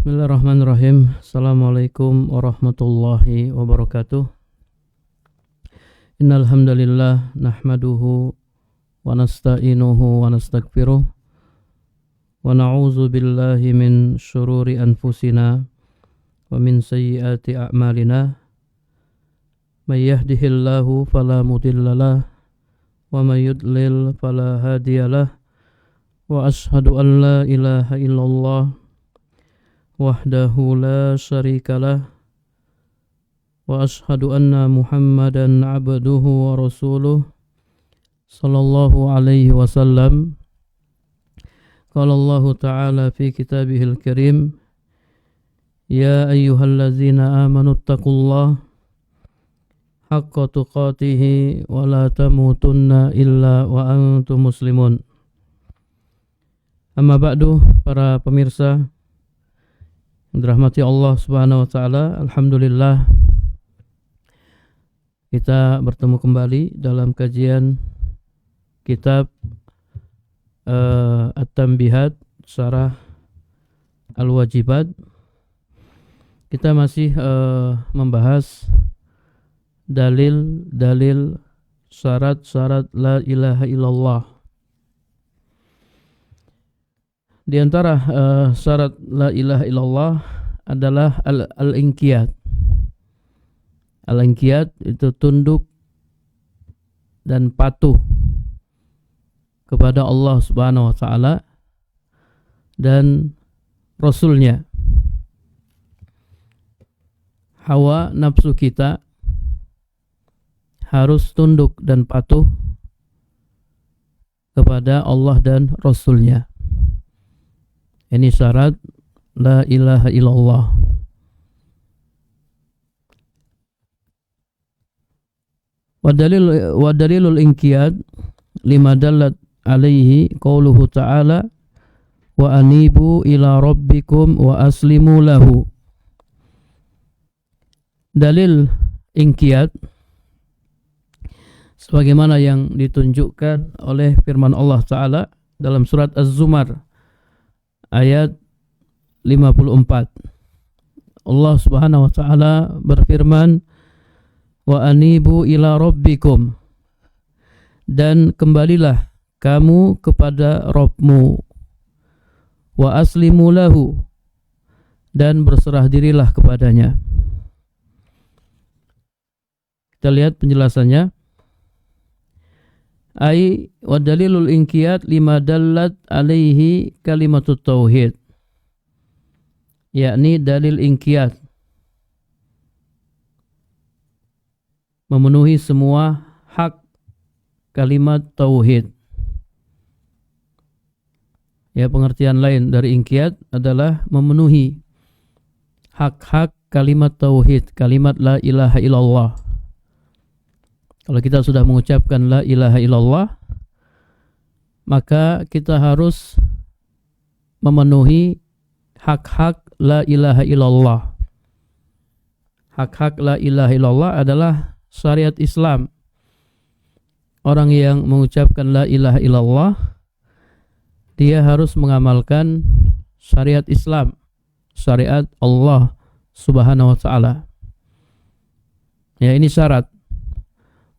Bismillahirrahmanirrahim. Assalamualaikum warahmatullahi wabarakatuh. Innal hamdalillah nahmaduhu wa nasta'inuhu wa nastaghfiruh wa na'udzu billahi min syururi anfusina wa min sayyiati a'malina. May yahdihillahu fala mudhillalah wa may yudlil fala hadiyalah. Wa ashhadu an la ilaha illallah wahdahu la syarikalah wa ashhadu anna Muhammadan abduhu wa rasuluh sallallahu alaihi wasallam. Qala Allah ta'ala fi kitabihil karim, ya ayyuhallazina amanu taqullaha haqqa tuqatih wa la tamutunna illa wa antum muslimun. Amma ba'du, para pemirsa dirahmati Allah Subhanahu wa taala, alhamdulillah kita bertemu kembali dalam kajian kitab At-Tanbihat Syarah Al-Wajibat. Kita masih membahas dalil-dalil syarat-syarat la ilaha illallah. Di antara syarat la ilaha illallah adalah al-inqiyad. Al-inqiyad itu tunduk dan patuh kepada Allah Subhanahu wa taala dan Rasulnya. Hawa nafsu kita harus tunduk dan patuh kepada Allah dan Rasulnya. Ini syarat la ilaha illallah. Wa dalilul inqiyad lima dallat alaihi qauluhu ta'ala wa anibu ila rabbikum wa aslimu lahu. Dalil inqiyad sebagaimana yang ditunjukkan oleh firman Allah Ta'ala dalam surat Az-Zumar ayat 54. Allah Subhanahu wa taala berfirman, wa anibu ila rabbikum, dan kembalilah kamu kepada Rabbmu, wa aslimu lahu, dan berserah dirilah kepadanya. Kita lihat penjelasannya. Ai wa dalilul inqiyad lima dallat alaihi kalimatut tauhid, yakni dalil inqiyad memenuhi semua hak kalimat tauhid. Ya, pengertian lain dari inqiyad adalah memenuhi hak-hak kalimat tauhid, kalimat la ilaha illallah. Kalau kita sudah mengucapkan la ilaha illallah, maka kita harus memenuhi hak-hak la ilaha illallah. Hak-hak la ilaha illallah adalah syariat Islam. Orang yang mengucapkan la ilaha illallah, dia harus mengamalkan syariat Islam, syariat Allah Subhanahu wa taala. Ya, ini syarat.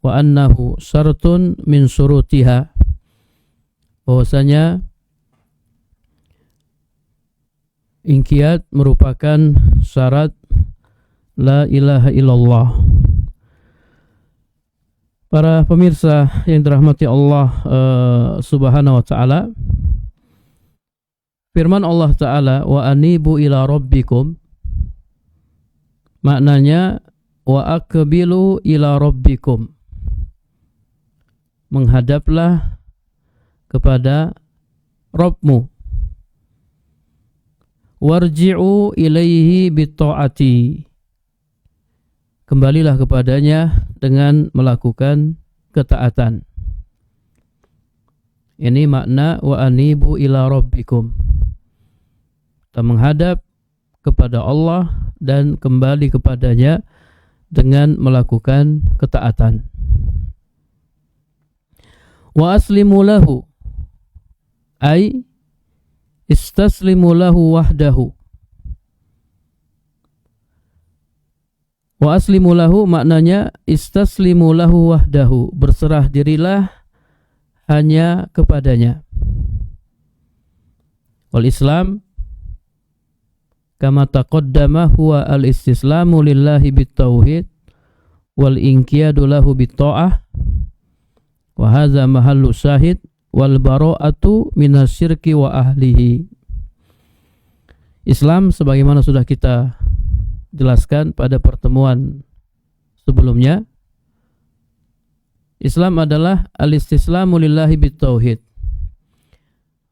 Wa annahu syartun min syurutiha, bahwasanya inqiyad merupakan syarat la ilaha illallah. Para pemirsa yang dirahmati Allah Subhanahu wa taala, firman Allah Ta'ala wa anibu ila rabbikum, maknanya wa aqbilu ila rabbikum, menghadaplah kepada Rabbmu, warji'u ilaihi bitta'ati, kembalilah kepadanya dengan melakukan ketaatan. Ini makna wa anibu ila rabbikum, kita menghadap kepada Allah dan kembali kepadanya dengan melakukan ketaatan. Wa aslimu lahu, ay istaslimu lahu wahdahu, Wa aslimu lahu maknanya istaslimu lahu wahdahu, berserah dirilah hanya kepadanya. Wal Islam kama taqaddama huwa al-istislamu lillahi bitauhid wal inqiyadu lahu bitta'ah wa hadza mahallu syahid wal bara'atu minasyirki wa ahlihi. Islam sebagaimana sudah kita jelaskan pada pertemuan sebelumnya, Islam adalah al-istislamu lillahi bitauhid,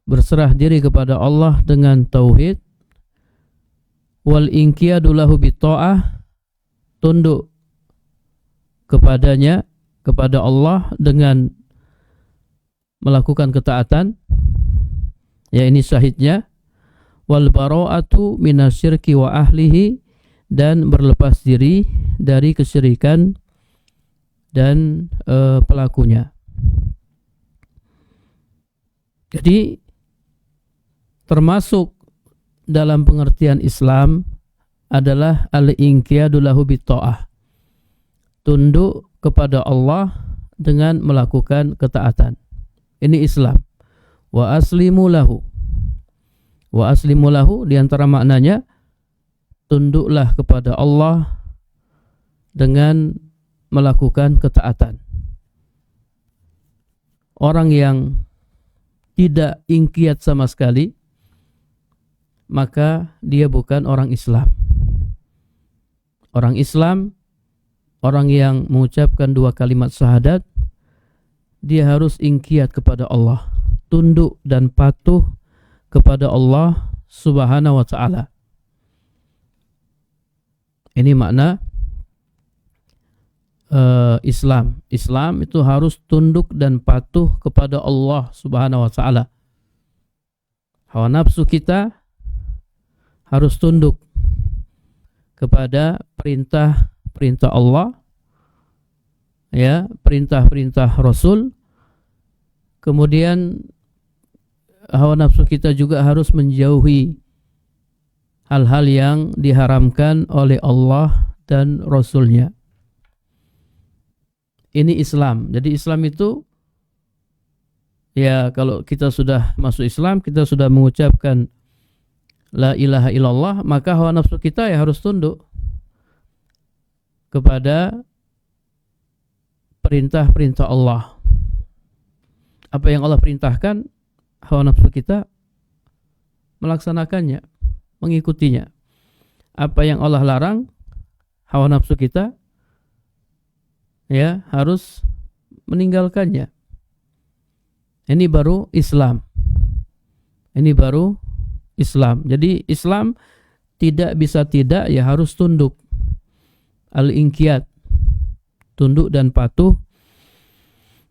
berserah diri kepada Allah dengan tauhid, wal inqiyadu lahu bitta'ah, tunduk kepadanya, kepada Allah dengan melakukan ketaatan, ya ini syahidnya, wal bara'atu minasyirki wa ahlihi, dan berlepas diri dari kesyirikan dan pelakunya. Jadi termasuk dalam pengertian Islam adalah al-inqiyadu lahu bitta'ah, tunduk kepada Allah dengan melakukan ketaatan. Ini Islam. Wa aslimu lahu. Wa aslimu lahu diantara maknanya tunduklah kepada Allah dengan melakukan ketaatan. Orang yang tidak inqiyat sama sekali, maka dia bukan orang Islam. Orang Islam, orang yang mengucapkan 2 kalimat syahadat, dia harus inqiyat kepada Allah, tunduk dan patuh kepada Allah Subhanahu wa ta'ala. Ini makna Islam. Islam itu harus tunduk dan patuh kepada Allah Subhanahu wa ta'ala. Hawa nafsu kita harus tunduk kepada perintah Allah, ya, perintah-perintah Rasul. Kemudian hawa nafsu kita juga harus menjauhi hal-hal yang diharamkan oleh Allah dan Rasulnya. Ini Islam. Jadi Islam itu, ya kalau kita sudah masuk Islam, kita sudah mengucapkan la ilaha illallah, maka hawa nafsu kita ya harus tunduk kepada perintah-perintah Allah. Apa yang Allah perintahkan, hawa nafsu kita melaksanakannya, mengikutinya. Apa yang Allah larang, hawa nafsu kita ya harus meninggalkannya. Ini baru Islam. Ini baru Islam. Jadi Islam tidak bisa tidak, ya harus tunduk. Al-inqiyat, tunduk dan patuh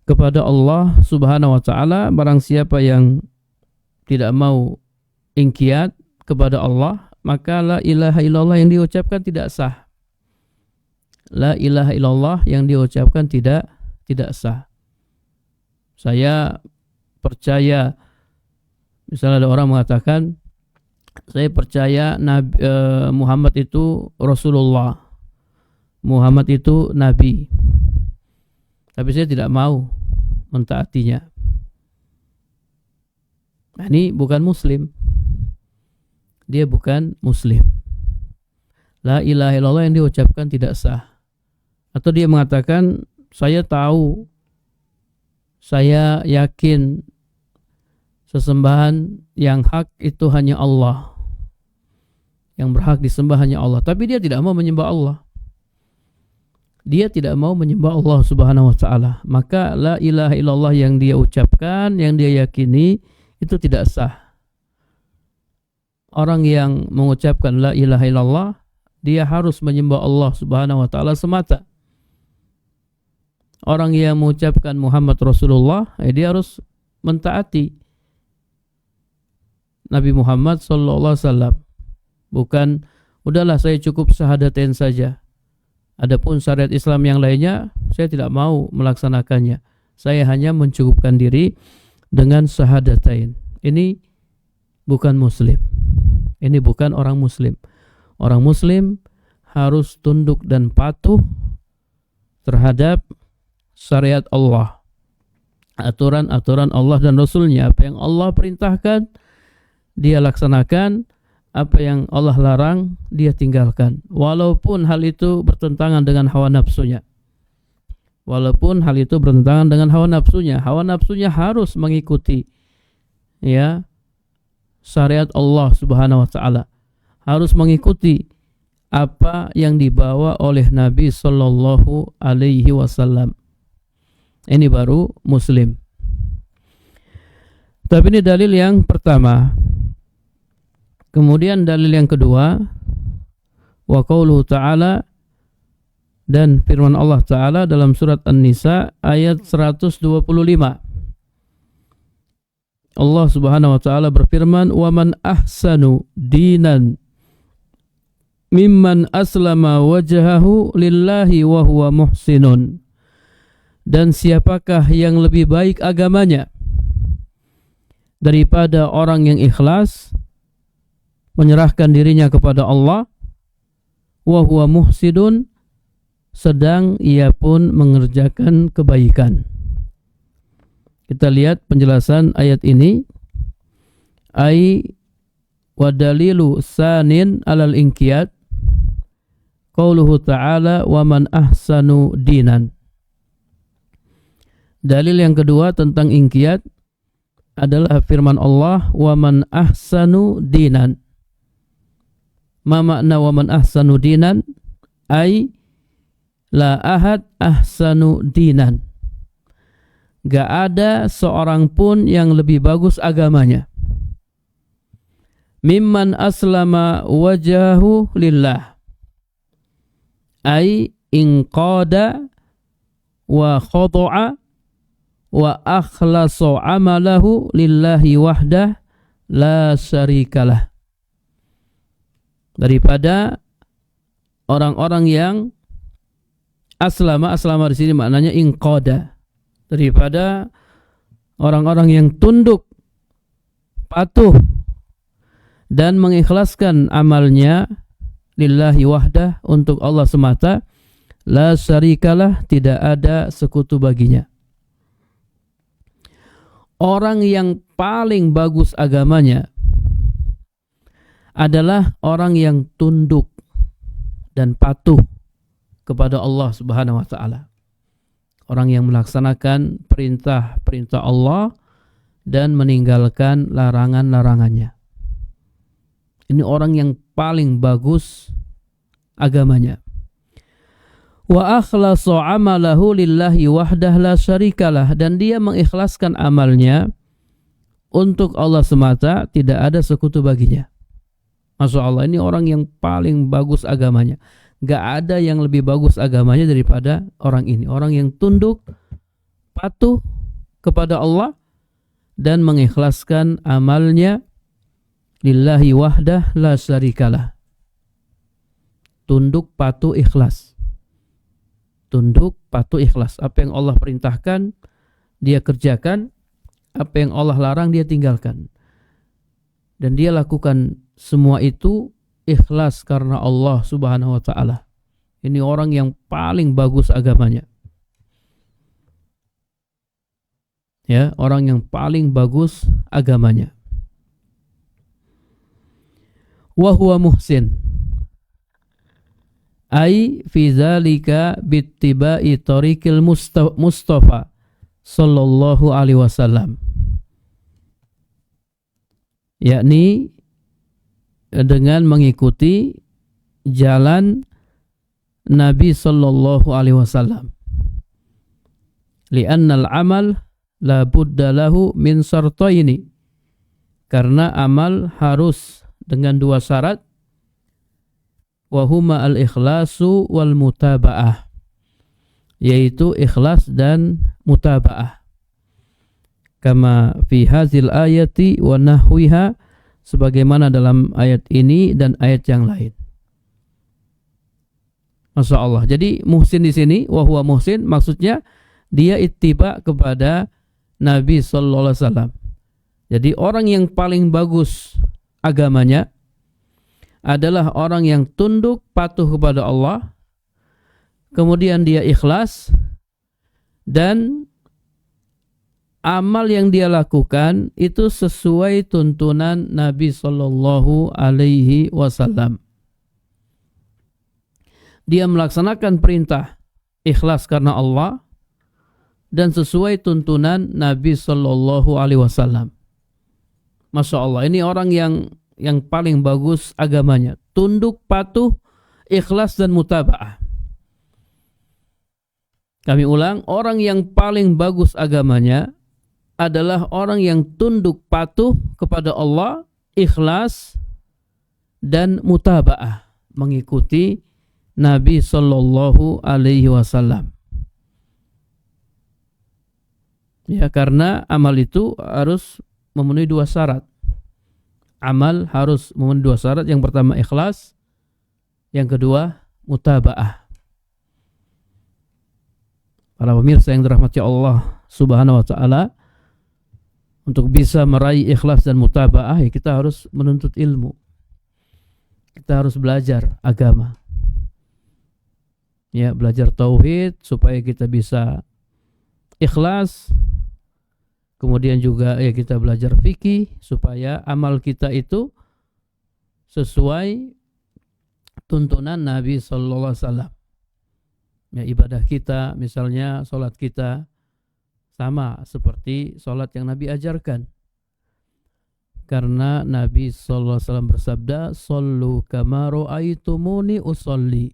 kepada Allah Subhanahu wa ta'ala. Barang siapa yang tidak mau inqiyat kepada Allah, maka la ilaha illallah yang diucapkan tidak sah. La ilaha illallah yang diucapkan tidak sah. Saya percaya, misalnya ada orang mengatakan, saya percaya Muhammad itu Rasulullah, Muhammad itu Nabi, tapi saya tidak mau mentaatinya. Nah, ini bukan Muslim. Dia bukan Muslim. La ilaha illallah yang diucapkan tidak sah. Atau dia mengatakan, saya tahu, saya yakin sesembahan yang hak itu hanya Allah, yang berhak disembah hanya Allah, tapi dia tidak mau menyembah Allah. Dia tidak mau menyembah Allah Subhanahu wa ta'ala. Maka la ilaha illallah yang dia ucapkan, yang dia yakini, itu tidak sah. Orang yang mengucapkan la ilaha illallah, dia harus menyembah Allah Subhanahu wa ta'ala semata. Orang yang mengucapkan Muhammad Rasulullah, dia harus mentaati Nabi Muhammad sallallahu alaihi wasallam. Bukan, udahlah saya cukup syahadatain saja. Adapun syariat Islam yang lainnya, saya tidak mau melaksanakannya. Saya hanya mencukupkan diri dengan syahadatain. Ini bukan Muslim. Ini bukan orang Muslim. Orang Muslim harus tunduk dan patuh terhadap syariat Allah, aturan-aturan Allah dan Rasulnya. Apa yang Allah perintahkan dia laksanakan, apa yang Allah larang dia tinggalkan, walaupun hal itu bertentangan dengan hawa nafsunya. Walaupun hal itu bertentangan dengan hawa nafsunya harus mengikuti ya syariat Allah Subhanahu wa taala, harus mengikuti apa yang dibawa oleh Nabi sallallahu alaihi wasallam. Ini baru muslim. Tapi ini dalil yang pertama. Kemudian dalil yang kedua, wa qauluhu ta'ala, dan firman Allah Ta'ala dalam surat An-Nisa ayat 125. Allah Subhanahu wa taala berfirman, "Wa man ahsanu dinan mimman aslama wajhahu lillahi wa huwa muhsinun." Dan siapakah yang lebih baik agamanya daripada orang yang ikhlas menyerahkan dirinya kepada Allah, wa huwa muhsinun, sedang ia pun mengerjakan kebaikan. Kita lihat penjelasan ayat ini. Ai wa dalilu sanin alal inqiyad qauluhu ta'ala wa man ahsanu dinan. Dalil yang kedua tentang inqiyad adalah firman Allah, wa man ahsanu dinan. Ma makna wa man ahsanu dinan? Ai la ahad ahsanu dinan. Gak ada seorang pun yang lebih bagus agamanya. Mimman aslama wajahu lillah. Ai inqada wa khada'a wa akhlasa amalahu lillahi wahdah la syarikalah. Daripada orang-orang yang aslama di sini maknanya inqada, daripada orang-orang yang tunduk, patuh dan mengikhlaskan amalnya lillahi wahdah, untuk Allah semata, la syarikalah, tidak ada sekutu baginya. Orang yang paling bagus agamanya adalah orang yang tunduk dan patuh kepada Allah Subhanahu wa taala. Orang yang melaksanakan perintah-perintah Allah dan meninggalkan larangan-larangannya. Ini orang yang paling bagus agamanya. Wa akhlasa amalahu lillahi wahdah la syarikalah, dan dia mengikhlaskan amalnya untuk Allah semata, tidak ada sekutu baginya. Masya Allah, ini orang yang paling bagus agamanya. Gak ada yang lebih bagus agamanya daripada orang ini. Orang yang tunduk, patuh kepada Allah dan mengikhlaskan amalnya lillahi wahdah la syarikalah. Tunduk, patuh, ikhlas. Tunduk, patuh, ikhlas. Apa yang Allah perintahkan dia kerjakan, apa yang Allah larang dia tinggalkan. Dan dia lakukan semua itu ikhlas karena Allah Subhanahu wa taala. Ini orang yang paling bagus agamanya. Ya, orang yang paling bagus agamanya. Wa huwa muhsin. Ai fi dzalika bittiba'i tariqil Mustafa sallallahu alaihi wasallam. Yakni dengan mengikuti jalan Nabi sallallahu alaihi wasallam. Li'annal amal la budda lahu min syartaini. Karena amal harus dengan dua syarat. Wa huma al-ikhlasu wal mutaba'ah. Yaitu ikhlas dan mutaba'ah. Kama fi hazil ayati wa nahwiha, sebagaimana dalam ayat ini dan ayat yang lain. Masya Allah. Jadi muhsin di sini, wa huwa muhsin, maksudnya dia ittiba kepada Nabi sallallahu alaihi wasallam. Jadi orang yang paling bagus agamanya adalah orang yang tunduk patuh kepada Allah, kemudian dia ikhlas, dan amal yang dia lakukan itu sesuai tuntunan Nabi Sallallahu Alaihi Wasallam. Dia melaksanakan perintah ikhlas karena Allah dan sesuai tuntunan Nabi Sallallahu Alaihi Wasallam. Masya Allah, ini orang yang paling bagus agamanya, tunduk patuh, ikhlas dan mutaba'ah. Kami ulang, orang yang paling bagus agamanya adalah orang yang tunduk patuh kepada Allah, ikhlas dan mutaba'ah, mengikuti Nabi Sallallahu Alaihi Wasallam. Ya, karena amal itu harus memenuhi dua syarat. Amal harus memenuhi dua syarat. Yang pertama ikhlas, yang kedua mutaba'ah. Para pemirsa yang dirahmati Allah Subhanahu wa taala, untuk bisa meraih ikhlas dan mutaba'ah, ya kita harus menuntut ilmu. Kita harus belajar agama. Ya, belajar tauhid supaya kita bisa ikhlas. Kemudian juga ya kita belajar fikih supaya amal kita itu sesuai tuntunan Nabi sallallahu alaihi wasallam. Ya, ibadah kita misalnya salat kita sama seperti salat yang Nabi ajarkan. Karena Nabi sallallahu alaihi wasallam bersabda, "Shallu kama ra'aitumuni usolli."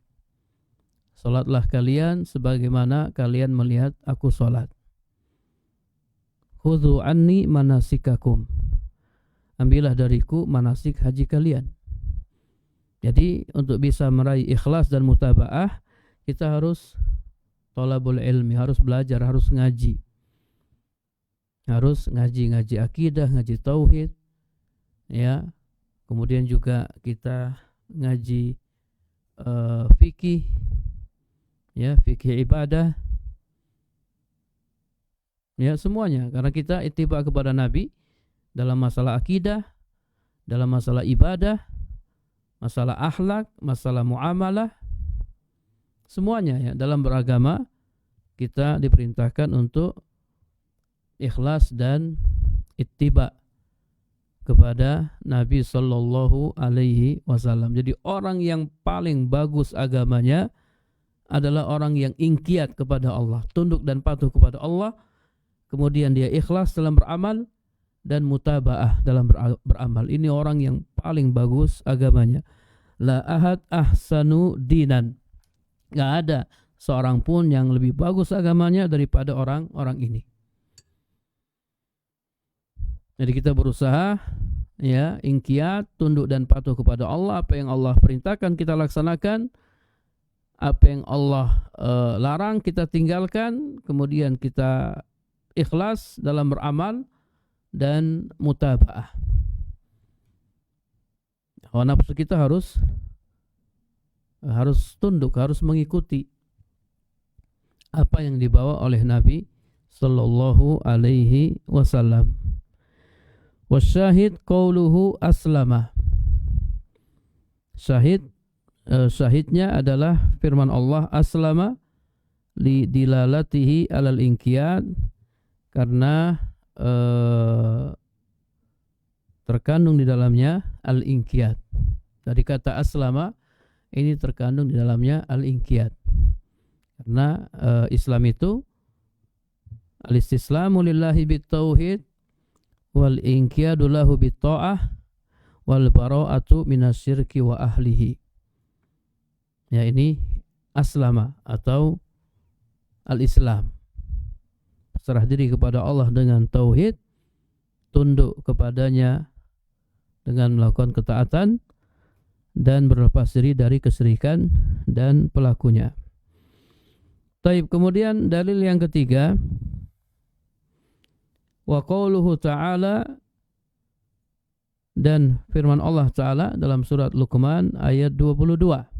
Salatlah kalian sebagaimana kalian melihat aku salat. Khudhu anni manasikakum. Ambillah dariku manasik haji kalian. Jadi untuk bisa meraih ikhlas dan mutaba'ah, kita harus thalabul ilmi, harus belajar, harus ngaji. Harus ngaji akidah, ngaji tauhid. Ya. Kemudian juga kita ngaji fikih. Ya, fikih ibadah. Ya, semuanya karena kita ittiba kepada Nabi dalam masalah akidah, dalam masalah ibadah, masalah akhlak, masalah muamalah, semuanya ya dalam beragama kita diperintahkan untuk ikhlas dan ittiba kepada Nabi sallallahu alaihi wasallam. Jadi orang yang paling bagus agamanya adalah orang yang inqiyad kepada Allah, tunduk dan patuh kepada Allah, kemudian dia ikhlas dalam beramal dan mutaba'ah dalam beramal. Ini orang yang paling bagus agamanya. La ahad ahsanu dinan. Gak ada seorang pun yang lebih bagus agamanya daripada orang-orang ini. Jadi kita berusaha ya inqiyad, tunduk dan patuh kepada Allah. Apa yang Allah perintahkan kita laksanakan, apa yang Allah larang kita tinggalkan, kemudian kita ikhlas dalam beramal dan mutaba'ah. Hawa nafsu kita harus tunduk, harus mengikuti apa yang dibawa oleh Nabi sallallahu alaihi wasallam. Wasyahid qauluhu aslama. Syahidnya adalah firman Allah aslama li dilalatihi alal inqiyad, karena terkandung di dalamnya al-inqiyad. Dari kata aslama ini terkandung di dalamnya al-inqiyad. Karena Islam itu al-istislamu lillahi bit-tauhid wal inqiyadu lahu bit-ta'ah wal bara'atu minasyirki wa ahlihi. Ya, ini aslama atau al-Islam. Serah diri kepada Allah dengan tauhid, tunduk kepadanya dengan melakukan ketaatan, dan berlepas diri dari kesyirikan dan pelakunya. Taib, kemudian dalil yang ketiga, wa qauluhu ta'ala, dan firman Allah Ta'ala dalam surat Luqman ayat 22.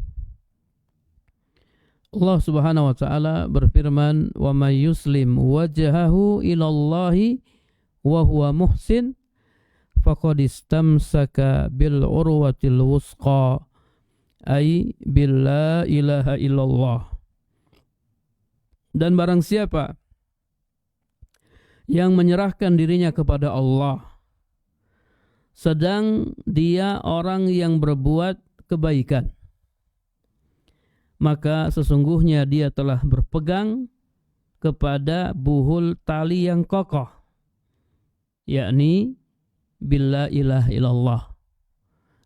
Allah Subhanahu wa taala berfirman, "Wa may yuslim wajhahu ilallahi wa huwa muhsin faqad istamsaka bil urwatil wusqa ay bil la ilaha illallah. Dan barang siapa yang menyerahkan dirinya kepada Allah sedang dia orang yang berbuat kebaikan, maka sesungguhnya dia telah berpegang kepada buhul tali yang kokoh, yakni bila ilaha illallah.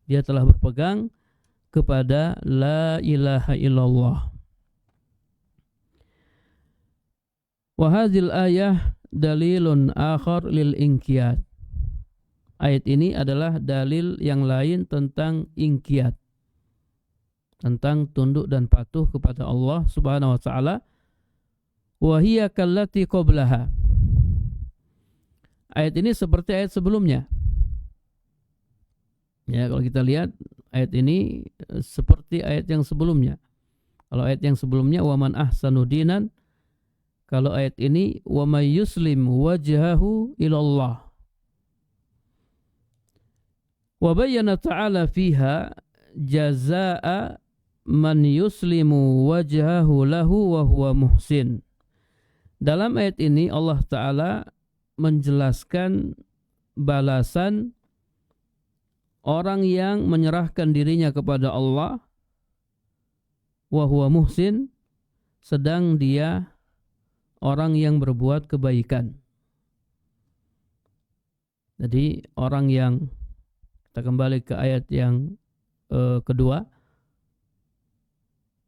Dia telah berpegang kepada la ilaha illallah. Wa hadhil ayah dalilun akhar lil inqiyad. Ayat ini adalah dalil yang lain tentang inqiyad, tentang tunduk dan patuh kepada Allah Subhanahu wa taala. Wa hiya kallati qablaha. Ayat ini seperti ayat sebelumnya. Ya, kalau kita lihat ayat ini seperti ayat yang sebelumnya. Kalau ayat yang sebelumnya wa man ahsanu dinan, kalau ayat ini wa may yuslim wajhahu ilallah. Wa bayyana ta'ala fiha jazaa'a man yuslimu wajhahu lahu wa huwa muhsin. Dalam ayat ini Allah Ta'ala menjelaskan balasan orang yang menyerahkan dirinya kepada Allah wa huwa muhsin, sedang dia orang yang berbuat kebaikan. Jadi orang yang, kita kembali ke ayat yang kedua,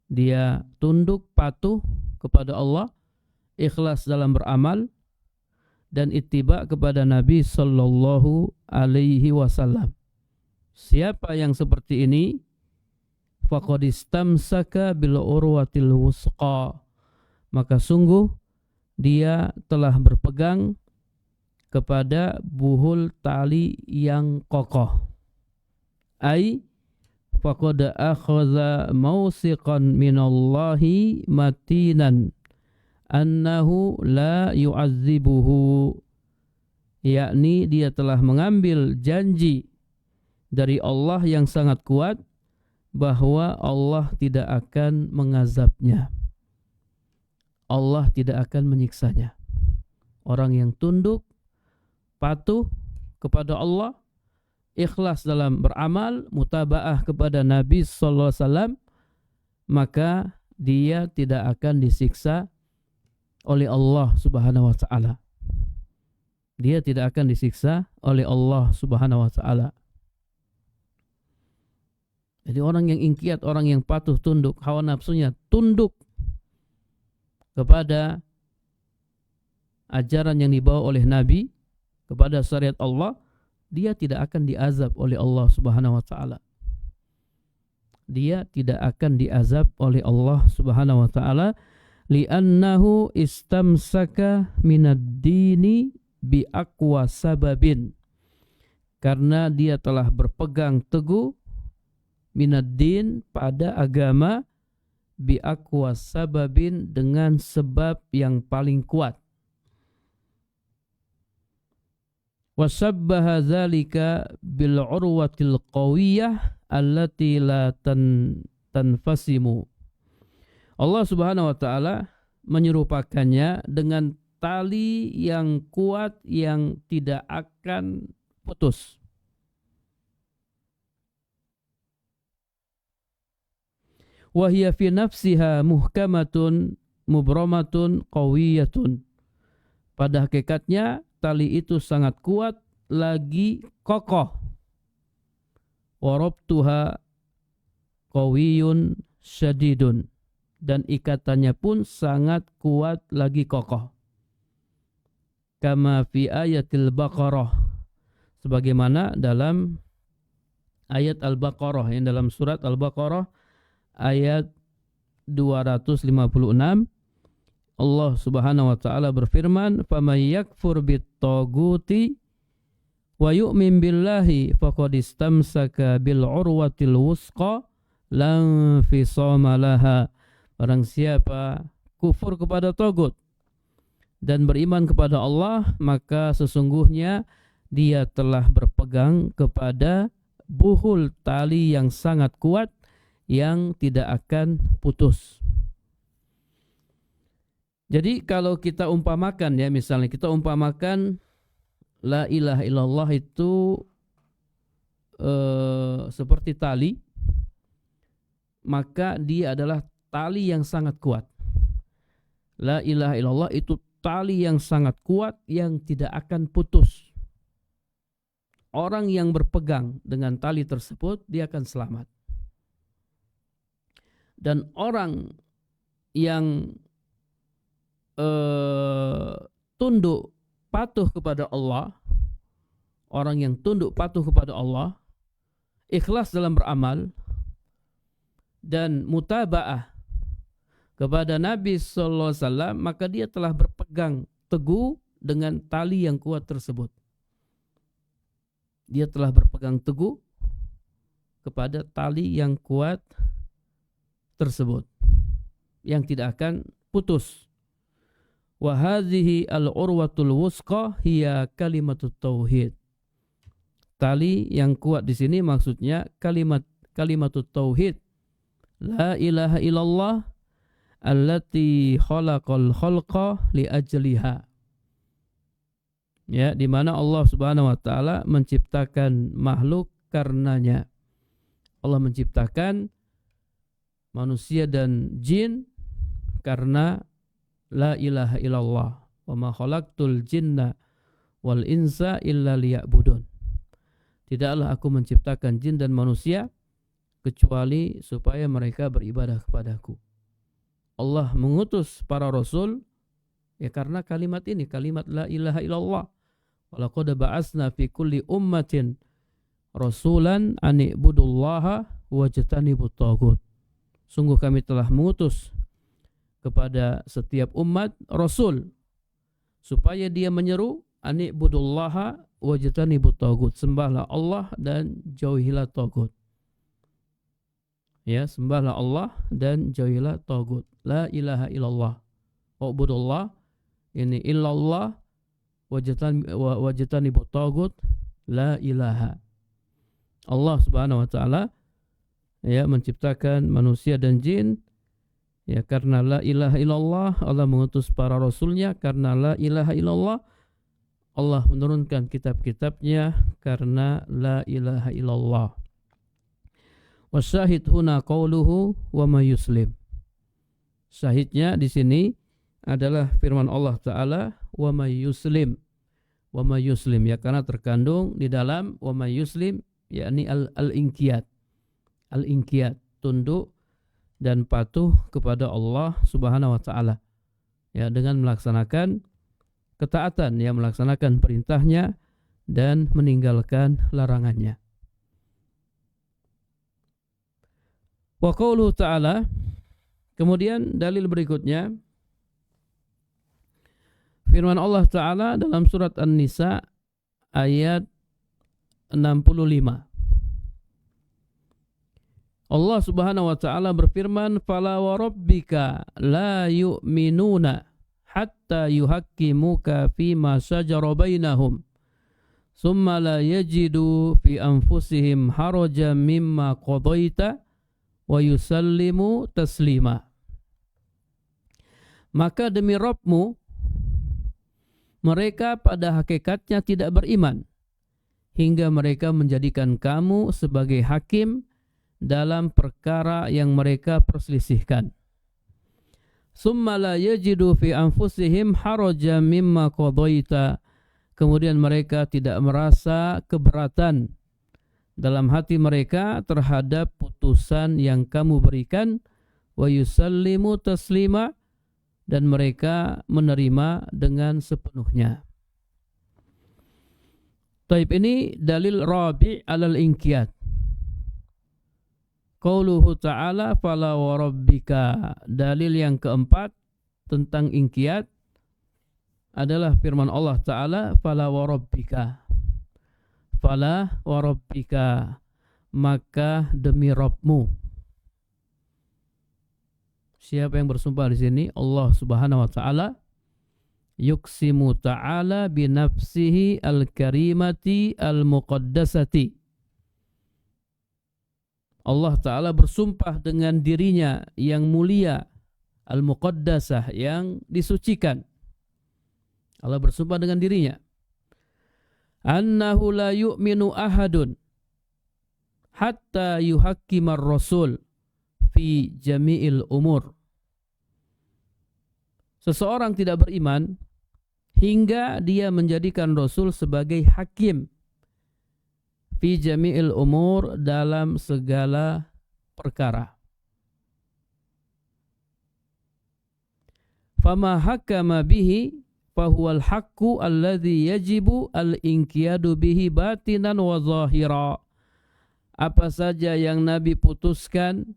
dia tunduk patuh kepada Allah, ikhlas dalam beramal, dan ittiba kepada Nabi sallallahu alaihi wasallam. Siapa yang seperti ini, faqad istamsaka bil urwatil wusqa, maka sungguh dia telah berpegang kepada buhul tali yang kokoh. Ai faqad akhadha mawsiqan minallahi matinan annahu la yu'azzibuhu, yakni dia telah mengambil janji dari Allah yang sangat kuat bahwa Allah tidak akan mengazabnya, Allah tidak akan menyiksanya. Orang yang tunduk patuh kepada Allah, ikhlas dalam beramal, mutabaah kepada Nabi sallallahu alaihi wasallam, maka dia tidak akan disiksa oleh Allah Subhanahu wa taala. Dia tidak akan disiksa oleh Allah Subhanahu wa taala. Jadi orang yang inqiyad, orang yang patuh tunduk, hawa nafsunya tunduk kepada ajaran yang dibawa oleh Nabi, kepada syariat Allah, dia tidak akan diazab oleh Allah Subhanahu wa taala. Dia tidak akan diazab oleh Allah Subhanahu wa taala, li'annahu istamsaka minad dini bi aqwa sababin, karena dia telah berpegang teguh minad din, pada agama, bi aqwa sababin, dengan sebab yang paling kuat. Wasabbaha dzalika bil urwatil qawiyah allati la tanfasimu. Allah Subhanahu wa taala menyerupakannya dengan tali yang kuat yang tidak akan putus. Wa hiya fi nafsiha muhkamatun mubramatun qawiyatun. Pada hakikatnya tali itu sangat kuat lagi kokoh. Wa rabtuha qawiyun syadidun, dan ikatannya pun sangat kuat lagi kokoh. Kama fi ayatil Baqarah, sebagaimana dalam ayat Al-Baqarah, yang dalam surat Al-Baqarah ayat 256, Allah Subhanahu wa taala berfirman, "Faman yakfur bit-taghuti wa yu'min billahi faqad istamsaka bil urwatil wusqa la fisama laha." Barang siapa kufur kepada tagut dan beriman kepada Allah, maka sesungguhnya dia telah berpegang kepada buhul tali yang sangat kuat yang tidak akan putus. Jadi kalau kita umpamakan ya, misalnya kita umpamakan la ilaha illallah itu seperti tali, maka dia adalah tali yang sangat kuat. La ilaha illallah itu tali yang sangat kuat yang tidak akan putus. Orang yang berpegang dengan tali tersebut dia akan selamat. Dan orang yang tunduk patuh kepada Allah, orang yang tunduk patuh kepada Allah, ikhlas dalam beramal dan mutaba'ah kepada Nabi sallallahu alaihi wasallam, maka dia telah berpegang teguh dengan tali yang kuat tersebut. Dia telah berpegang teguh kepada tali yang kuat tersebut yang tidak akan putus. Wa hadhihi al-urwatul wusqa hiya kalimatut tauhid. Tali yang kuat di sini maksudnya kalimatut tauhid. La ilaha illallah allati khalaqal khalqa li ajliha. Ya, di mana Allah Subhanahu wa taala menciptakan makhluk karenanya. Allah menciptakan manusia dan jin karena la ilaha illallah. Wa ma khalaqtul jinna wal insa illa liya'budun. Tidaklah aku menciptakan jin dan manusia kecuali supaya mereka beribadah kepadaku. Allah mengutus para rasul ya karena kalimat ini, kalimat la ilaha illallah. Walaqad ba'atsna fi kulli ummatin rasulan an ibudullaha wajtanibut taghut. Sungguh kami telah mengutus kepada setiap umat rasul supaya dia menyeru an ibudullaha wajtanibut taghut. Sembahlah Allah dan jauhilah taghut. Ya, sembahlah Allah dan jauhilah taghut. La ilaha illallah. Wa'budullah ini illallah wajtanibut taghut. La ilaha. Allah Subhanahu wa taala ya menciptakan manusia dan jin ya karena la ilaha illallah. Allah mengutus para rasulnya karena la ilaha illallah. Allah menurunkan kitab-kitabnya karena la ilaha illallah. Wasyahid huna qauluhu wa ma yuslim. Syahidnya di sini adalah firman Allah Ta'ala wa ma yuslim. Wa ma yuslim ya karena terkandung di dalam wa ma yuslim yakni al-inqiyat. Al-inqiyat, tunduk dan patuh kepada Allah Subhanahu wa taala. Ya, dengan melaksanakan ketaatan, ya melaksanakan perintahnya dan meninggalkan larangannya. Wa qauluhu ta'ala, kemudian dalil berikutnya firman Allah Ta'ala dalam surat An-Nisa ayat 65. Allah Subhanahu wa taala berfirman, "Fala wa rabbika la yu'minuna hatta yuhaqqimuka fima shajara bainahum, thumma la yajidu fi anfusihim harajan mimma qadaita wa yusallimu taslima." Maka demi Rabbmu, mereka pada hakikatnya tidak beriman hingga mereka menjadikan kamu sebagai hakim dalam perkara yang mereka perselisihkan. Summa la yajidu fi anfusihim harajan mimma qadaita. Kemudian mereka tidak merasa keberatan dalam hati mereka terhadap putusan yang kamu berikan. Wa yusallimu taslima. Dan mereka menerima dengan sepenuhnya. Taib ini dalil rabi' alal inqiyat. Qauluhu ta'ala fala wa rabbika. Dalil yang keempat tentang inqiyat adalah firman Allah Ta'ala fala wa rabbika. Fala wa rabbika, maka demi Rabbmu. Siapa yang bersumpah di sini? Allah Subhanahu wa taala. yuqsimu ta'ala binafsihi al-karimati al-muqaddasati. Allah Ta'ala bersumpah dengan dirinya yang mulia, al-muqaddasah, yang disucikan. Allah bersumpah dengan dirinya. Annahu la yu'minu ahadun hatta yuhakkimar rasul fi jami'il umur. Seseorang tidak beriman hingga dia menjadikan Rasul sebagai hakim fi jami'il umur, dalam segala perkara. Fama hakama bihi fahuwal haqqu alladhi yajibu al-inqiyadu bihi batinan wa zahira. Apa saja yang Nabi putuskan,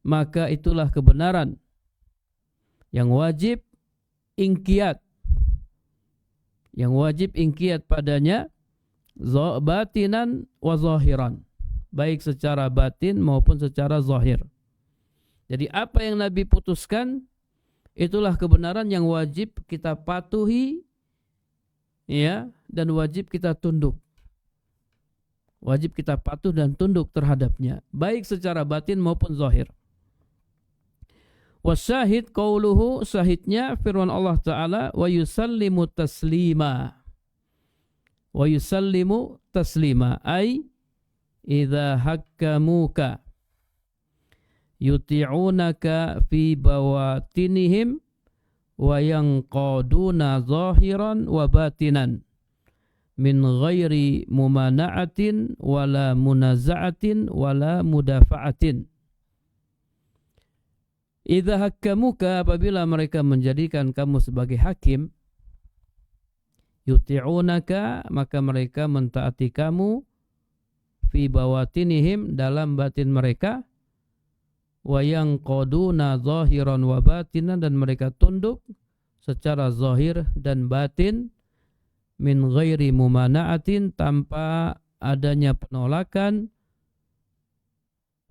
maka itulah kebenaran yang wajib inqiyad, padanya batinan wa zahiran, baik secara batin maupun secara zahir. Jadi apa yang Nabi putuskan, itulah kebenaran yang wajib kita patuhi, ya, dan wajib kita tunduk. Wajib kita patuh dan tunduk terhadapnya, baik secara batin maupun zahir. Wasyahid qauluhu, syahidnya firman Allah Ta'ala, wa yusallimu taslima. Wa yusallimu taslima, ay idza hakkamuka yuti'unaka fi bawatinihim wa yanqaduna zahiran wa batinan min ghairi mumana'atin wala munaza'atin wala mudafa'atin. Idza hakkamuka, apabila mereka menjadikan kamu sebagai hakim, yuti'unaka, maka mereka mentaati kamu, fi bawatinihim, dalam batin mereka, wa yanqaduna zahiran wa batinan, dan mereka tunduk secara zahir dan batin, min ghairi mumana'atin, tanpa adanya penolakan,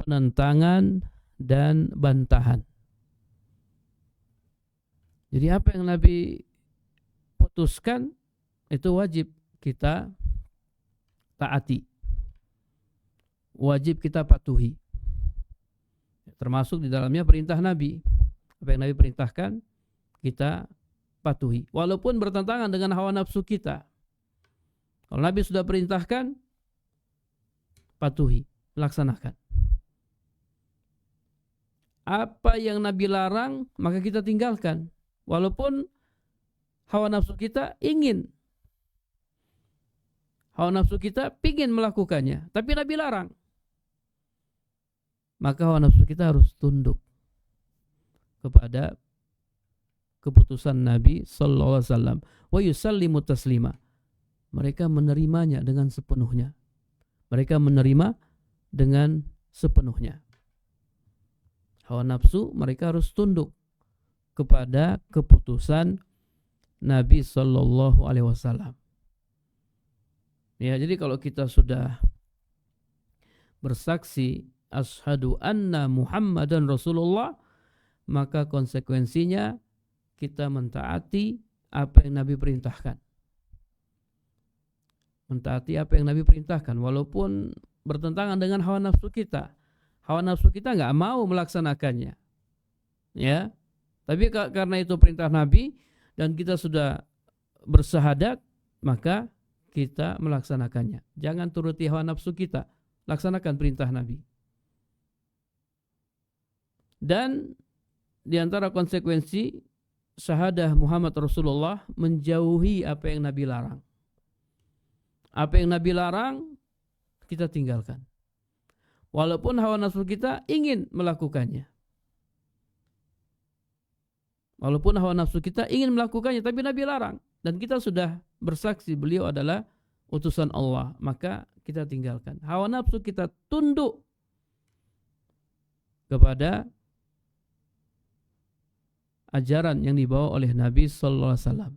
penentangan, dan bantahan. Jadi apa yang Nabi putuskan itu wajib kita taati, wajib kita patuhi. Termasuk di dalamnya perintah Nabi. Apa yang Nabi perintahkan kita patuhi, walaupun bertentangan dengan hawa nafsu kita. Kalau Nabi sudah perintahkan, patuhi, laksanakan. Apa yang Nabi larang, maka kita tinggalkan. Walaupun hawa nafsu kita ingin, hawa nafsu kita ingin melakukannya, tapi Nabi larang, maka hawa nafsu kita harus tunduk kepada keputusan Nabi Sallallahu Alaihi Wasallam. Wa yusallimu taslima. Mereka menerimanya dengan sepenuhnya. Mereka menerima dengan sepenuhnya. Hawa nafsu mereka harus tunduk kepada keputusan Nabi Sallallahu Alaihi Wasallam. Ya, jadi kalau kita sudah bersaksi asyhadu anna Muhammadan Rasulullah, maka konsekuensinya kita mentaati apa yang Nabi perintahkan. Mentaati apa yang Nabi perintahkan, walaupun bertentangan dengan hawa nafsu kita. Hawa nafsu kita nggak mau melaksanakannya, ya. Tapi karena itu perintah Nabi dan kita sudah bersahadat, maka kita melaksanakannya. Jangan turuti hawa nafsu kita, laksanakan perintah Nabi. Dan di antara konsekuensi syahadah Muhammad Rasulullah, menjauhi apa yang Nabi larang. Apa yang Nabi larang, kita tinggalkan. Walaupun hawa nafsu kita ingin melakukannya. Walaupun hawa nafsu kita ingin melakukannya, tapi Nabi larang. Dan kita sudah bersaksi beliau adalah utusan Allah, maka kita tinggalkan. Hawa nafsu kita tunduk kepada ajaran yang dibawa oleh Nabi Sallallahu Alaihi Wasallam,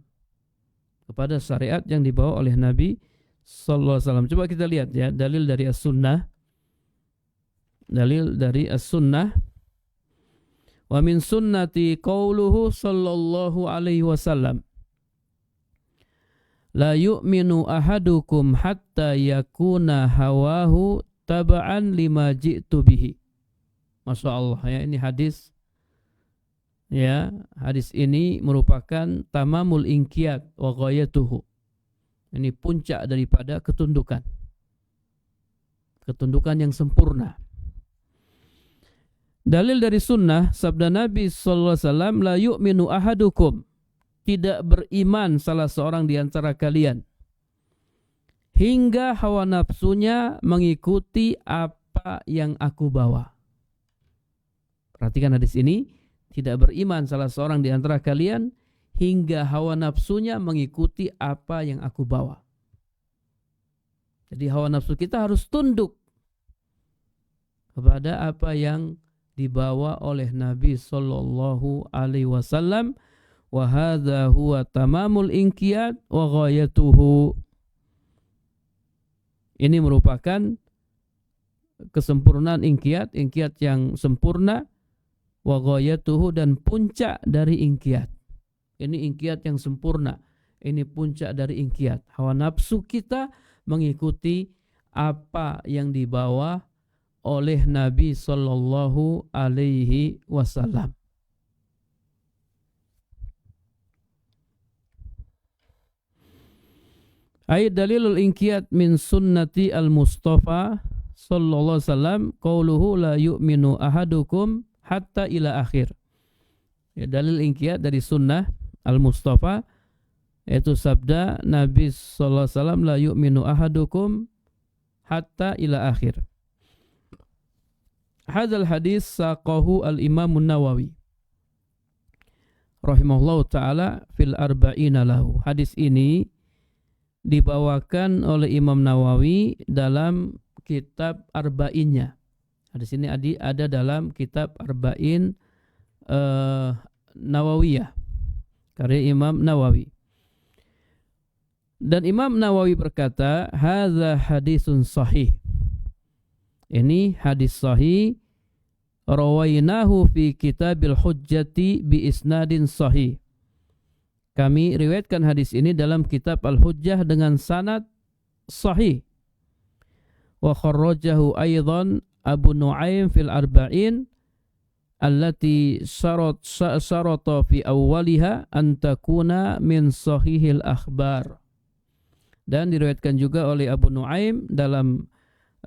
kepada syariat yang dibawa oleh Nabi Sallallahu Alaihi Wasallam. Coba kita lihat ya, dalil dari as-sunnah. Dalil dari as-sunnah. Wa min sunnati qauluhu sallallahu alaihi wasallam. La yu'minu ahadukum hatta yakuna hawahu taba'an lima ji'tu bihi. Masya Allah ya, ini hadis. Ya, hadis ini merupakan tamamul inqiyad wa ghayatuhu. Ini puncak daripada ketundukan. Ketundukan yang sempurna. Dalil dari sunnah, sabda Nabi sallallahu alaihi wasallam, la yu'minu ahadukum, tidak beriman salah seorang di antara kalian hingga hawa nafsunya mengikuti apa yang aku bawa. Perhatikan hadis ini, tidak beriman salah seorang di antara kalian hingga hawa nafsunya mengikuti apa yang aku bawa. Jadi hawa nafsu kita harus tunduk kepada apa yang dibawa oleh Nabi sallallahu alaihi wasallam. Wa hadza huwa tamamul inqiyad wa ghayatuhu. Ini merupakan kesempurnaan inqiyad, inqiyad yang sempurna, wa ghayatuhu, dan puncak dari inqiyad. Ini inqiyad yang sempurna, ini puncak dari inqiyad. Hawa nafsu kita mengikuti apa yang dibawa oleh Nabi sallallahu alaihi wasallam. Ayat dalilul inqiyad min sunnati al-Mustafa sallallahu alaihi wasallam qauluhu la yu'minu ahadukum hatta ila akhir. Ya, dalil inqiyad dari sunnah al-Mustafa yaitu sabda Nabi sallallahu alaihi wasallam, la yu'minu ahadukum hatta ila akhir. Hadzal hadis saqahu al-Imam an-Nawawi rahimahullahu taala fil arba'ina lahu. Hadis ini dibawakan oleh Imam Nawawi dalam kitab Arba'innya. Hadis ini ada dalam kitab Arba'in Nawawiyah, karya Imam Nawawi. Dan Imam Nawawi berkata, hadza hadisun sahih. Ini hadis sahih, rawainahu fi kitabil hujjati bi isnadin sahih. Kami riwayatkan hadis ini dalam kitab Al-Hujjah dengan sanad sahih. Wa kharrajahu aidan Abu Nu'aim fil Arba'in allati syarata fi awwaliha an takuna min sahihil akhbar. Dan diriwayatkan juga oleh Abu Nu'aim dalam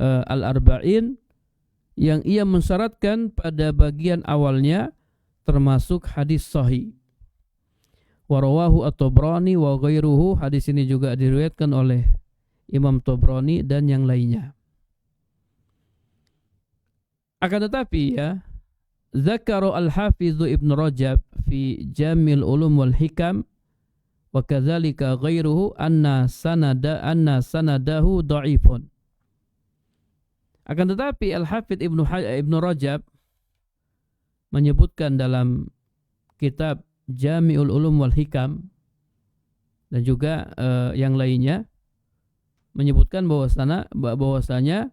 Al-Arba'in yang ia mensyaratkan pada bagian awalnya termasuk hadis sahih. Warawahu at-Tabrani wa ghairuhu. Hadis ini juga diriwayatkan oleh Imam Tabrani dan yang lainnya. Akan tetapi ya, zakara al-Hafiz Ibn Rajab fi Jamil Ulum wal Hikam wa kadzalika ghairuhu anna sanadahu dha'ifun. Akan tetapi Al-Hafiz Ibn Rajab menyebutkan dalam kitab Jami'ul Ulum wal Hikam dan juga yang lainnya menyebutkan bahwasanya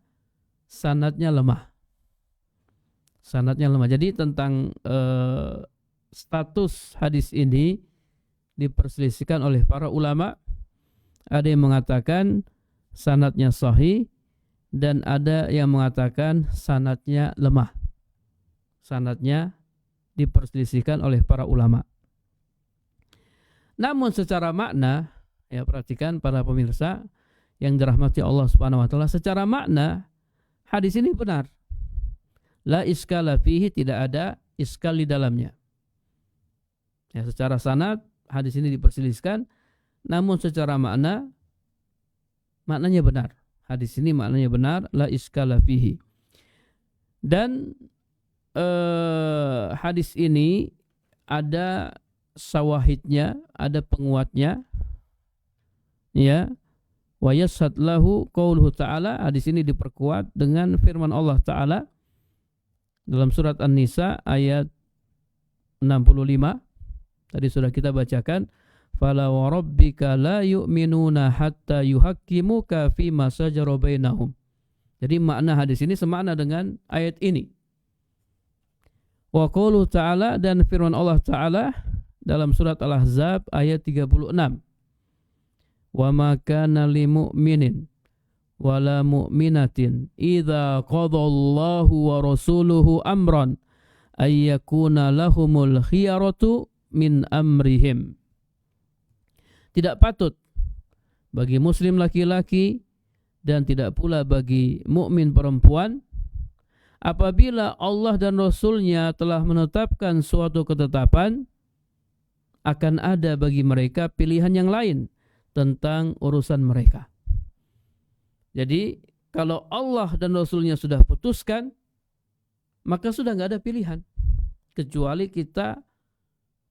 sanadnya lemah. Sanadnya lemah. Jadi tentang status hadis ini diperselisihkan oleh para ulama. Ada yang mengatakan sanadnya sahih dan ada yang mengatakan sanadnya lemah. Sanadnya diperselisihkan oleh para ulama. Namun secara makna, ya perhatikan para pemirsa yang dirahmati Allah Subhanahu wa taala, secara makna hadis ini benar. La iskala fihi, tidak ada iskal di dalamnya. Ya, secara sanad hadis ini diperselisihkan, namun secara maknanya benar. Hadis ini maknanya benar, la iskala fihi. Dan hadis ini ada sawahidnya, ada penguatnya, ya. Wa yashhad lahu qauluhu ta'ala. Hadis ini diperkuat dengan firman Allah Ta'ala dalam surat An-Nisa ayat 65. Tadi sudah kita bacakan, fala wa rabbika la yu'minuna hatta yuhaqqimuka fima shajara bainahum. Jadi makna hadis ini semakna dengan ayat ini. Wa qaulu ta'ala, dan firman Allah Ta'ala dalam surat Al-Ahzab ayat 36. Wa ma kana lil mu'minin wala mu'minatin idza qadallahu wa rasuluhu amran ay yakuna lahumul khiyaratu min amrihim. Tidak patut bagi muslim laki-laki dan tidak pula bagi mukmin perempuan apabila Allah dan Rasul-Nya telah menetapkan suatu ketetapan, akan ada bagi mereka pilihan yang lain tentang urusan mereka. Jadi kalau Allah dan Rasul-Nya sudah putuskan, maka sudah nggak ada pilihan kecuali kita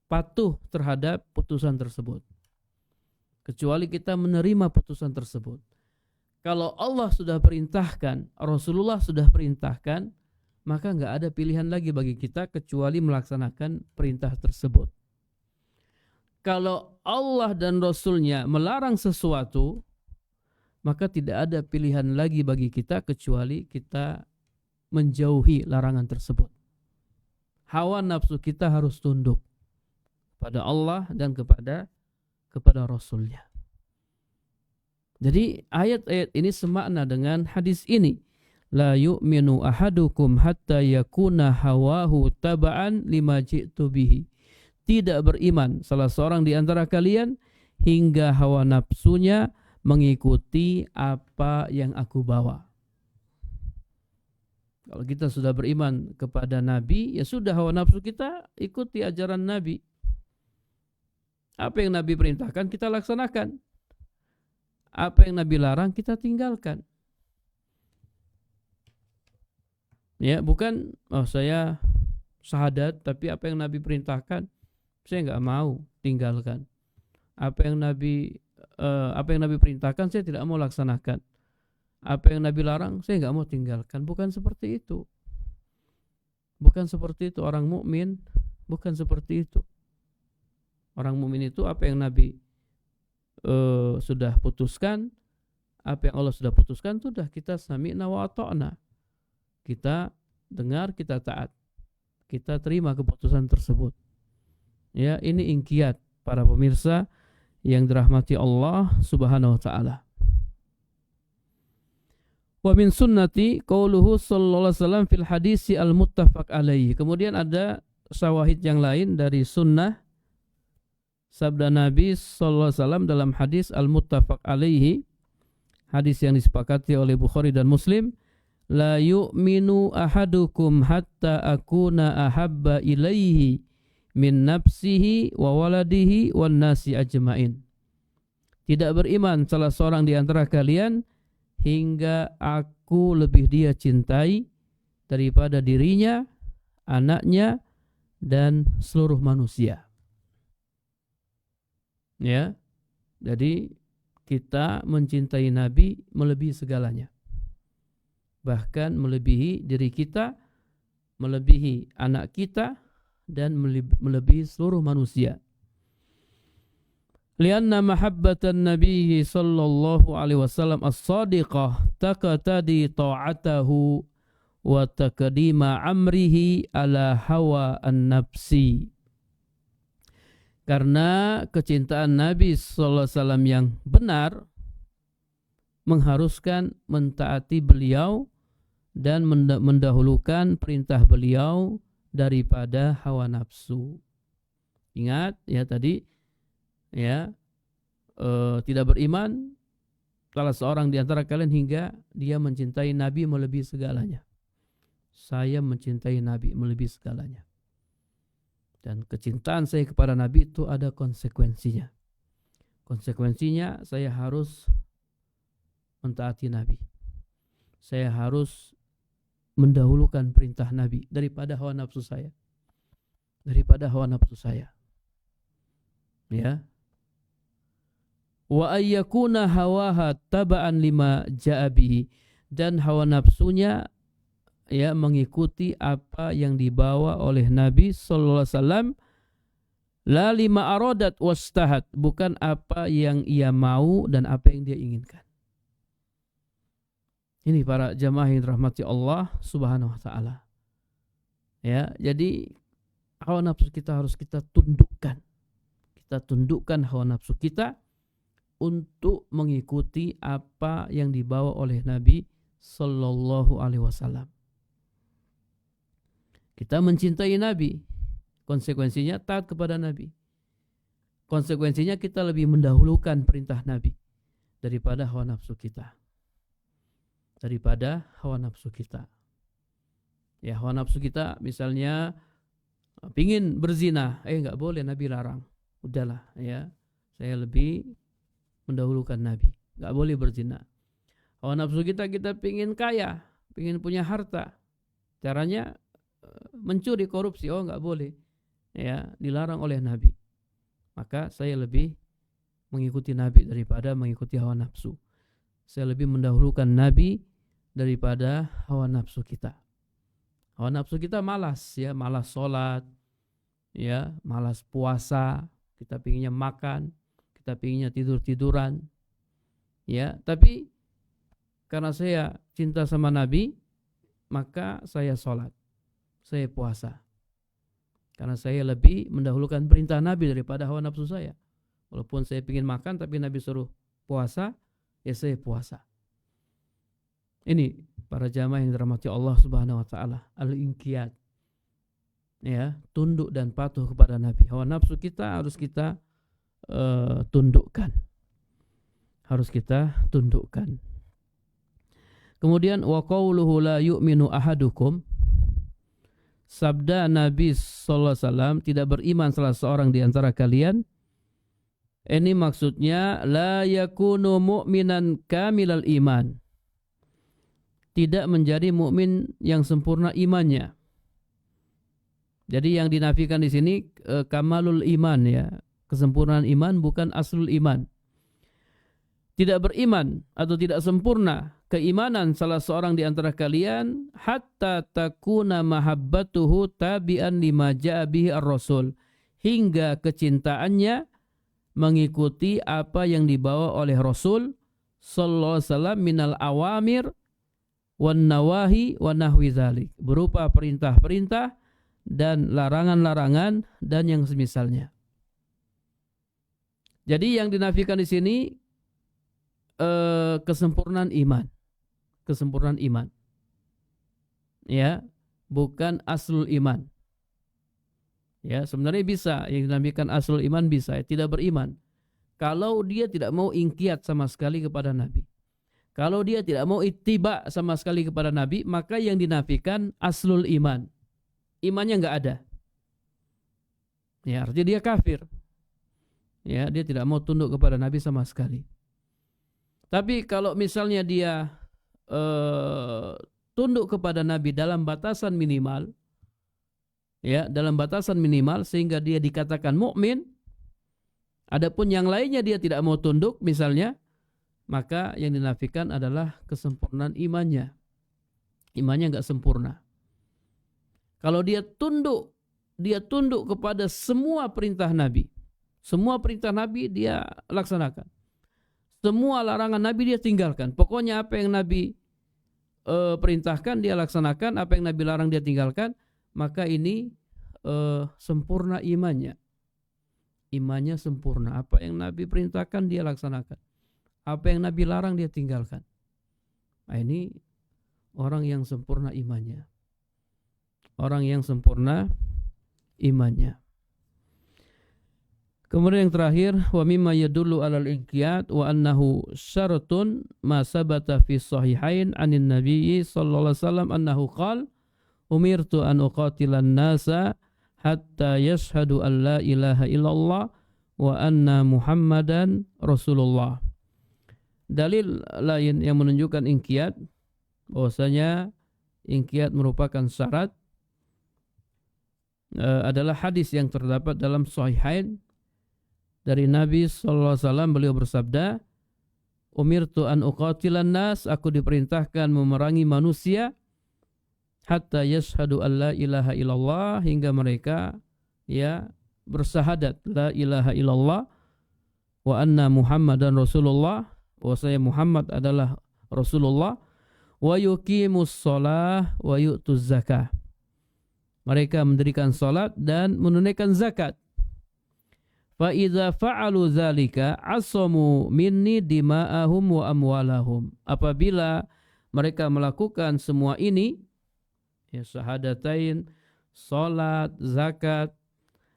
patuh terhadap putusan tersebut, kecuali kita menerima putusan tersebut. Kalau Allah sudah perintahkan, Rasulullah sudah perintahkan, maka nggak ada pilihan lagi bagi kita kecuali melaksanakan perintah tersebut. Kalau Allah dan Rasul-Nya melarang sesuatu, maka tidak ada pilihan lagi bagi kita kecuali kita menjauhi larangan tersebut. Hawa nafsu kita harus tunduk pada Allah dan kepada Rasul-Nya. Jadi ayat-ayat ini semakna dengan hadis ini. La yu'minu ahadukum hatta yakuna hawahu taba'an lima ji'tu bihi. Tidak beriman salah seorang di antara kalian hingga hawa nafsunya mengikuti apa yang aku bawa. Kalau kita sudah beriman kepada Nabi, ya sudah hawa nafsu kita ikuti ajaran Nabi. Apa yang Nabi perintahkan kita laksanakan. Apa yang Nabi larang kita tinggalkan. Ya, bukan saya syahadat tapi apa yang Nabi perintahkan saya enggak mau tinggalkan. Apa yang Nabi perintahkan saya tidak mau laksanakan. Apa yang Nabi larang saya enggak mau tinggalkan. Bukan seperti itu. Bukan seperti itu orang mukmin, bukan seperti itu. Orang mukmin itu apa yang Nabi sudah putuskan, apa yang Allah sudah putuskan, sudah kita sami'na wa ata'na. Kita dengar, kita taat. Kita terima keputusan tersebut. Ya, ini ingkiat para pemirsa yang dirahmati Allah Subhanahu wa taala. Wa min sunnati qauluhu sallallahu alaihi wasallam fil hadisi al-muttafaq alaihi. Kemudian ada syawahid yang lain dari sunnah sabda Nabi sallallahu alaihi wasallam dalam hadis al-muttafaq alaihi, hadis yang disepakati oleh Bukhari dan Muslim. La yu'minu ahadukum hatta akuna ahabba ilaihi min nafsihi wa waladihi wan nasi ajmain. Tidak beriman salah seorang di antara kalian hingga aku lebih dia cintai daripada dirinya, anaknya, dan seluruh manusia. Ya, jadi kita mencintai Nabi melebihi segalanya. Bahkan melebihi diri kita, melebihi anak kita, dan melebihi seluruh manusia. Lianna mahabbatan Nabi sallallahu alaihi wasallam as-sadiqah taqtadi ta'atahu wa taqdima amrihi ala hawa an-nafsi. Karena kecintaan Nabi sallallahu alaihi wasallam yang benar mengharuskan mentaati beliau dan mendahulukan perintah beliau daripada hawa nafsu. Ingat ya tadi ya, tidak beriman salah seorang di antara kalian hingga dia mencintai Nabi melebihi segalanya. Saya mencintai Nabi melebihi segalanya. Dan kecintaan saya kepada Nabi itu ada konsekuensinya. Konsekuensinya saya harus mentaati Nabi. Saya harus mendahulukan perintah Nabi daripada hawa nafsu saya. Daripada hawa nafsu saya. Ya. Wa ayyakuna hawaha taba'an lima ja'abihi, dan hawa nafsunya ya mengikuti apa yang dibawa oleh Nabi sallallahu alaihi wasallam, la lima aradat wastahat, bukan apa yang ia mau dan apa yang dia inginkan. Ini para jamaah yang dirahmati Allah Subhanahu wa taala. Ya, jadi hawa nafsu kita harus kita tundukkan. Kita tundukkan hawa nafsu kita untuk mengikuti apa yang dibawa oleh Nabi Sallallahu Alaihi Wasallam. Kita mencintai Nabi, konsekuensinya taat kepada Nabi. Konsekuensinya kita lebih mendahulukan perintah Nabi daripada hawa nafsu kita. Daripada hawa nafsu kita. Ya, hawa nafsu kita misalnya pingin berzina, nggak boleh, Nabi larang. Udahlah, ya, saya lebih mendahulukan Nabi, nggak boleh berzina. Hawa nafsu kita pingin kaya, pingin punya harta, caranya mencuri, korupsi, nggak boleh, ya, dilarang oleh Nabi. Maka saya lebih mengikuti Nabi daripada mengikuti hawa nafsu. Saya lebih mendahulukan Nabi daripada hawa nafsu kita. Hawa nafsu kita malas, ya, malas sholat, ya, malas puasa, kita pinginnya makan, kita pinginnya tidur-tiduran, ya. Tapi karena saya cinta sama Nabi, maka saya sholat, saya puasa. Karena saya lebih mendahulukan perintah Nabi daripada hawa nafsu saya. Walaupun saya pingin makan, tapi Nabi suruh puasa, ya saya puasa. Ini para jamaah yang dirahmati Allah Subhanahu wa taala, al-inqiyad. Ya, tunduk dan patuh kepada Nabi. Hawa nafsu kita harus kita tundukkan. Harus kita tundukkan. Kemudian wa qauluhu la yu'minu ahadukum. Sabda Nabi sallallahu alaihi wasallam, tidak beriman salah seorang di antara kalian. Ini maksudnya la yakunu mu'minan kamilal iman. Tidak menjadi mukmin yang sempurna imannya. Jadi yang dinafikan di sini kamalul iman, ya, kesempurnaan iman, bukan aslul iman. Tidak beriman atau tidak sempurna keimanan salah seorang di antara kalian hatta takuna mahabbatuhu tabi'an lima ja'a bihi ar-rasul, hingga kecintaannya mengikuti apa yang dibawa oleh Rasul sallallahu alaihi wasallam minal awamir wan nawahi wa nahwi dzalik, berupa perintah-perintah dan larangan-larangan dan yang semisalnya. Jadi yang dinafikan di sini kesempurnaan iman. Kesempurnaan iman. Ya, bukan aslul iman. Ya, sebenarnya bisa yang dinafikan aslul iman, bisa, ya, tidak beriman. Kalau dia tidak mau inqiyad sama sekali kepada Nabi. Kalau dia tidak mau ittiba sama sekali kepada Nabi, maka yang dinafikan aslul iman. Imannya enggak ada. Ya, artinya dia kafir. Ya, dia tidak mau tunduk kepada Nabi sama sekali. Tapi kalau misalnya dia tunduk kepada Nabi dalam batasan minimal, ya, dalam batasan minimal sehingga dia dikatakan mukmin, adapun yang lainnya dia tidak mau tunduk misalnya, maka yang dinafikan adalah kesempurnaan imannya. Imannya enggak sempurna. Kalau dia tunduk kepada semua perintah Nabi. Semua perintah Nabi dia laksanakan. Semua larangan Nabi dia tinggalkan. Pokoknya apa yang Nabi perintahkan dia laksanakan, apa yang Nabi larang dia tinggalkan, maka ini sempurna imannya. Imannya sempurna. Apa yang Nabi perintahkan dia laksanakan. Apa yang Nabi larang dia tinggalkan. Nah, ini orang yang sempurna imannya. Orang yang sempurna imannya. Kemudian yang terakhir, wa mimma yadullu 'alal inqiyad wa annahu syaratun ma sabata fi sahihain 'anin nabiyyi sallallahu alaihi wasallam annahu qala umirtu an uqatilan nasa hatta yashhadu an la ilaha illallah wa anna muhammadan rasulullah. Dalil lain yang menunjukkan inqiyad, bahwasanya inqiyad merupakan syarat, adalah hadis yang terdapat dalam sahihain dari Nabi sallallahu alaihi wasallam. Beliau bersabda, umirtu an uqatilan nas, aku diperintahkan memerangi manusia hatta yashhadu an la ilaha illallah, hingga mereka, ya, bersahadat la ilaha illallah wa anna muhammadan rasulullah, bahwasanya Muhammad adalah Rasulullah, wa yuqimus shalah wa yu'tuz zakah, Mereka mendirikan salat dan menunaikan zakat. Fa idza fa'alu dzalika asamu minni dima'ahum wa amwalahum. Apabila mereka melakukan semua ini, ya syahadatain, salat, zakat,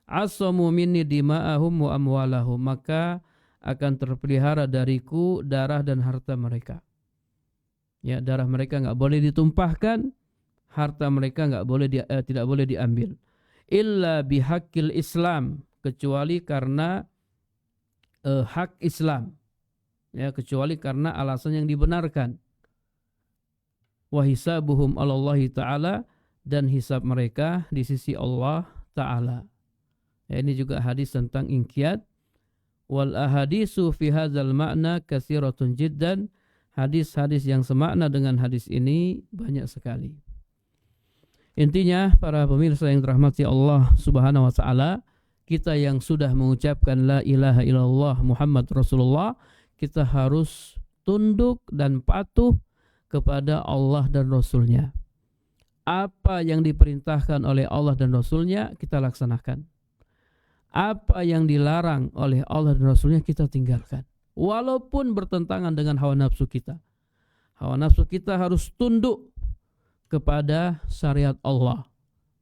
asamu minni dima'ahum wa amwalahum, maka akan terpelihara dariku darah dan harta mereka. Ya, darah mereka enggak boleh ditumpahkan, harta mereka tidak boleh diambil. Illa bihaqqil Islam, kecuali karena hak Islam. Ya, kecuali karena alasan yang dibenarkan. Wa hisabuhum 'alallahi ta'ala, dan hisab mereka di sisi Allah Ta'ala. Ya, ini juga hadis tentang inqiyad. Wal ahadisu fi hadzal ma'na katsiratun jiddan. Hadis-hadis yang semakna dengan hadis ini banyak sekali. Intinya, para pemirsa yang dirahmati Allah Subhanahu wa taala, kita yang sudah mengucapkan la ilaha illallah Muhammad Rasulullah, kita harus tunduk dan patuh kepada Allah dan Rasulnya. Apa yang diperintahkan oleh Allah dan Rasulnya kita laksanakan. Apa yang dilarang oleh Allah dan Rasulnya kita tinggalkan. Walaupun bertentangan dengan hawa nafsu kita. Hawa nafsu kita harus tunduk kepada syariat Allah.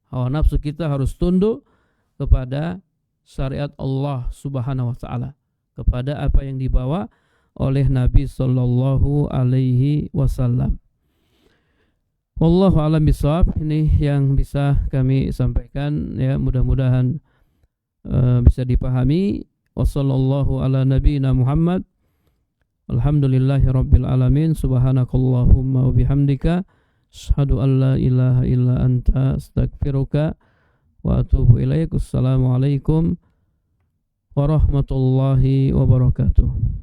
Hawa nafsu kita harus tunduk kepada syariat Allah Subhanahu wa taala, kepada apa yang dibawa oleh Nabi sallallahu alaihi wasallam. Wallahu a'lam bishawab. Ini yang bisa kami sampaikan, ya, mudah-mudahan bisa dipahami. Wassallallahu ala nabiyyina Muhammad. Alhamdulillahi rabbil alamin. Subhanakallahumma wa bihamdika asyhadu an la ilaha illa anta astaghfiruka wa atubu ilaik. Assalamualaikum warahmatullahi wabarakatuh.